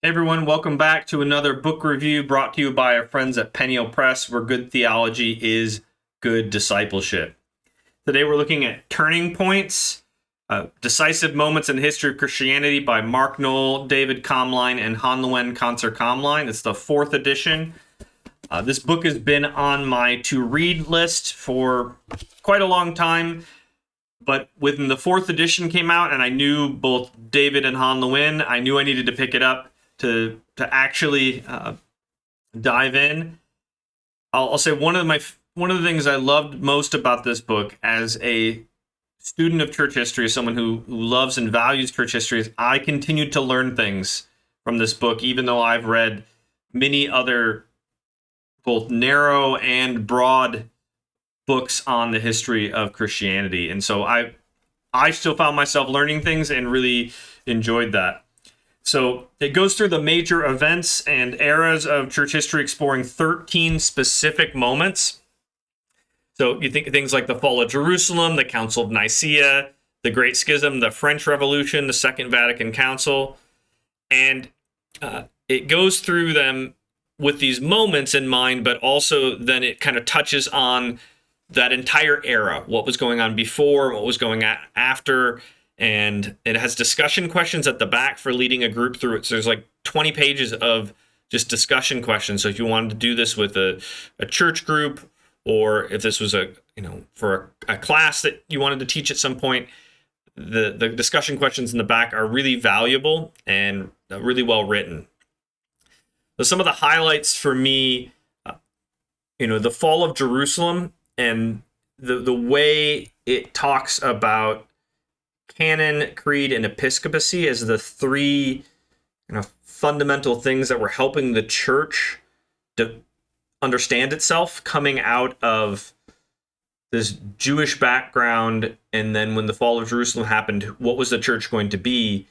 Hey everyone, welcome back to another book review brought to you by our friends at Peniel Press, where good theology is good discipleship. Today we're looking at Turning Points, Decisive Moments in the History of Christianity by Mark Noll, David Komline, and Han-Luen Kantzer Komline. It's the fourth edition. This book has been on my to-read list for quite a long time, but when the fourth edition came out and I knew both David and Han-Luen, I knew I needed to pick it up to actually dive in. I'll say one of the things I loved most about this book as a student of church history, someone who loves and values church history, is I continued to learn things from this book, even though I've read many other both narrow and broad books on the history of Christianity. And so I still found myself learning things and really enjoyed that. So it goes through the major events and eras of church history, exploring 13 specific moments. So you think things like the fall of Jerusalem, the Council of Nicaea, the Great Schism, the French Revolution, the Second Vatican Council. And it goes through them with these moments in mind, but also then it kind of touches on that entire era, what was going on before, what was going on after. And it has discussion questions at the back for leading a group through it. So there's like 20 pages of just discussion questions. So if you wanted to do this with a church group, or if this was for a class that you wanted to teach at some point, the discussion questions in the back are really valuable and really well written. So some of the highlights for me, the fall of Jerusalem and the way it talks about canon, creed, and episcopacy as the three fundamental things that were helping the church to understand itself coming out of this Jewish background. And then when the fall of Jerusalem happened, what was the church going to be?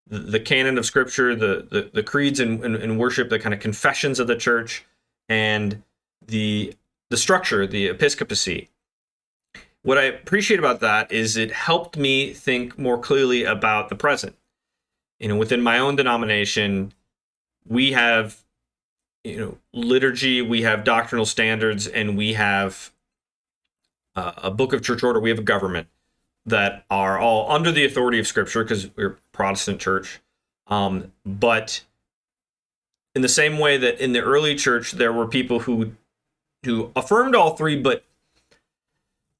The canon of scripture, the creeds and worship, the kind of confessions of the church, and the structure, the episcopacy. What I appreciate about that is it helped me think more clearly about the present. Within my own denomination, we have, liturgy, we have doctrinal standards, and we have a book of church order. We have a government that are all under the authority of Scripture because we're a Protestant church. But in the same way that in the early church, there were people who affirmed all three, but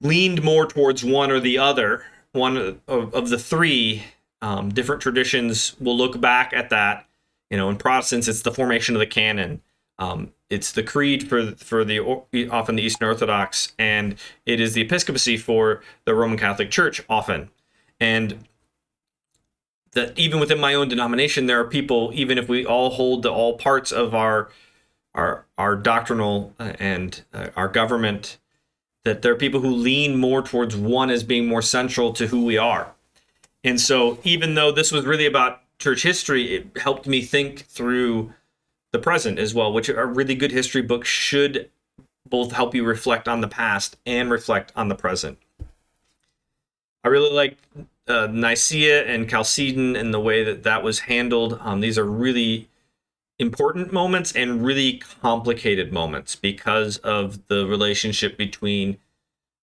leaned more towards one or the other, one of the three. Different traditions will look back at that. In Protestants, it's the formation of the canon. It's the creed for the often the Eastern Orthodox, and it is the episcopacy for the Roman Catholic Church often. And that even within my own denomination, there are people, even if we all hold to all parts of our doctrinal and our government, that there are people who lean more towards one as being more central to who we are. And so even though this was really about church history, it helped me think through the present as well, which a really good history book should both help you reflect on the past and reflect on the present. I really like Nicaea and Chalcedon and the way that was handled. These are really important moments and really complicated moments because of the relationship between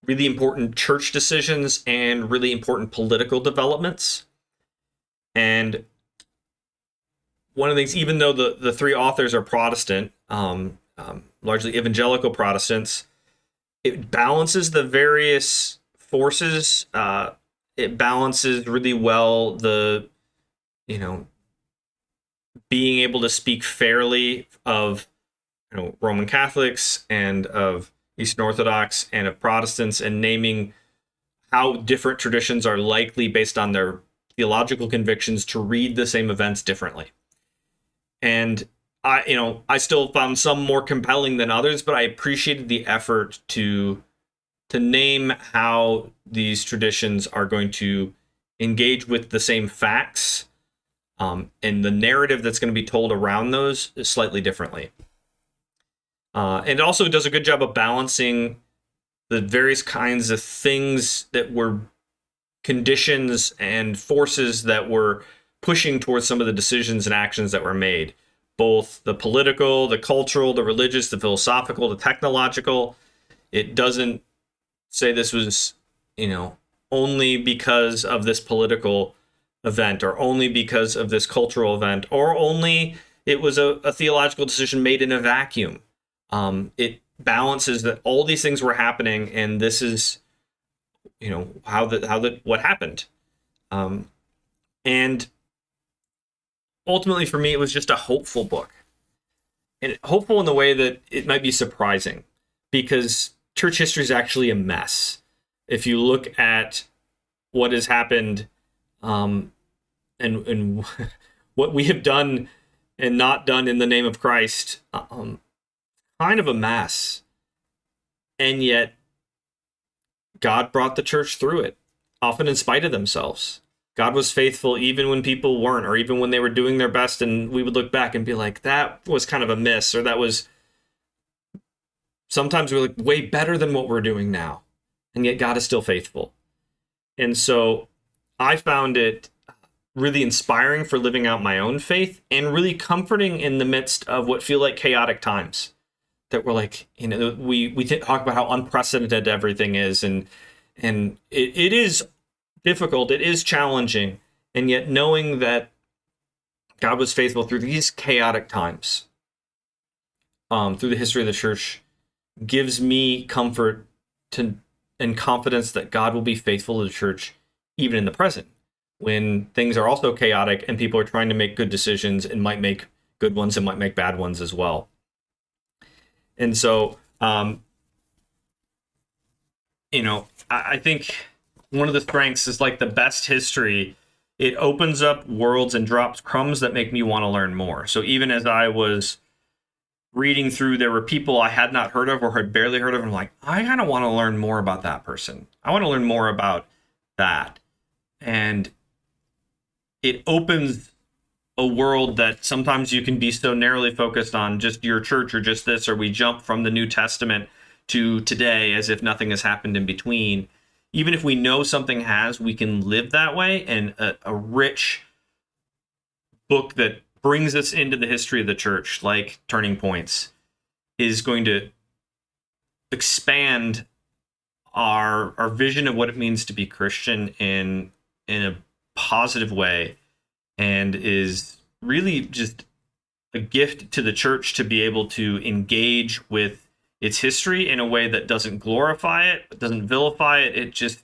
really important church decisions and really important political developments. And one of the things, even though the three authors are Protestant, largely evangelical Protestants, it balances the various forces. It balances really well the, being able to speak fairly of Roman Catholics and of Eastern Orthodox and of Protestants, and naming how different traditions are likely, based on their theological convictions, to read the same events differently. And I still found some more compelling than others, but I appreciated the effort to name how these traditions are going to engage with the same facts. And the narrative that's going to be told around those is slightly differently. And it also does a good job of balancing the various kinds of things that were conditions and forces that were pushing towards some of the decisions and actions that were made, both the political, the cultural, the religious, the philosophical, the technological. It doesn't say this was, only because of this political event, or only because of this cultural event, or only it was a theological decision made in a vacuum. It balances that all these things were happening, and this is, what happened. And ultimately, for me, it was just a hopeful book, and hopeful in the way that it might be surprising, because church history is actually a mess. If you look at what has happened, and what we have done and not done in the name of Christ, kind of a mess. And yet, God brought the church through it, often in spite of themselves. God was faithful even when people weren't, or even when they were doing their best, and we would look back and be like, that was kind of a miss, or that was, sometimes we're like way better than what we're doing now. And yet God is still faithful. And so I found it really inspiring for living out my own faith, and really comforting in the midst of what feel like chaotic times. That we're like, we talk about how unprecedented everything is, and it is difficult, it is challenging, and yet knowing that God was faithful through these chaotic times, through the history of the church, gives me comfort and confidence that God will be faithful to the church even in the present, when things are also chaotic and people are trying to make good decisions, and might make good ones and might make bad ones as well. And so, I think one of the strengths is, like the best history, it opens up worlds and drops crumbs that make me want to learn more. So even as I was reading through, there were people I had not heard of or had barely heard of. And I'm like, I kind of want to learn more about that person. I want to learn more about that. And it opens a world that sometimes you can be so narrowly focused on just your church or just this, or we jump from the New Testament to today as if nothing has happened in between. Even if we know something has, we can live that way. And a rich book that brings us into the history of the church, like Turning Points, is going to expand our vision of what it means to be Christian in a positive way, and is really just a gift to the church to be able to engage with its history in a way that doesn't glorify it, doesn't vilify it. It just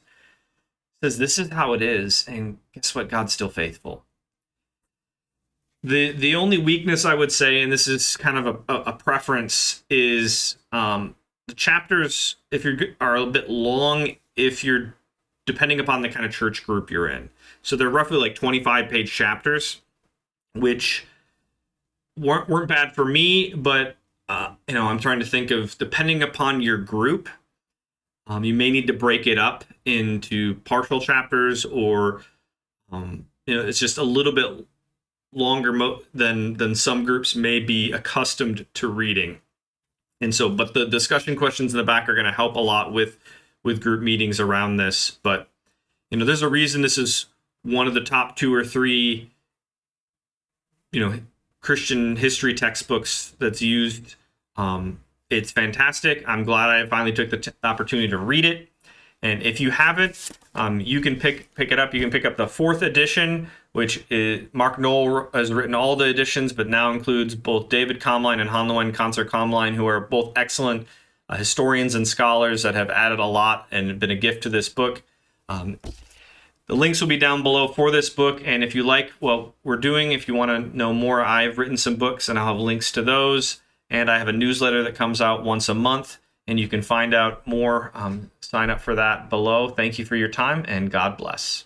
says, this is how it is, and guess what? God's still faithful. The only weakness I would say, and this is kind of a preference, is the chapters, are a bit long if you're depending upon the kind of church group you're in. So they're roughly like 25-page chapters, which weren't bad for me, but I'm trying to think of, depending upon your group, you may need to break it up into partial chapters, or it's just a little bit longer than some groups may be accustomed to reading. And so, but the discussion questions in the back are going to help a lot with group meetings around this. But there's a reason this is one of the top 2 or 3 Christian history textbooks that's used. It's fantastic. I'm glad I finally took the opportunity to read it. And if you haven't, you can pick it up. You can pick up the 4th edition, which is Mark Noll has written all the editions, but now includes both David Komline and Han-Luen Komline, who are both excellent historians and scholars that have added a lot and been a gift to this book. The links will be down below for this book, and if you like what we're doing, if you want to know more, I've written some books, and I'll have links to those, and I have a newsletter that comes out once a month, and you can find out more. Sign up for that below. Thank you for your time, and God bless.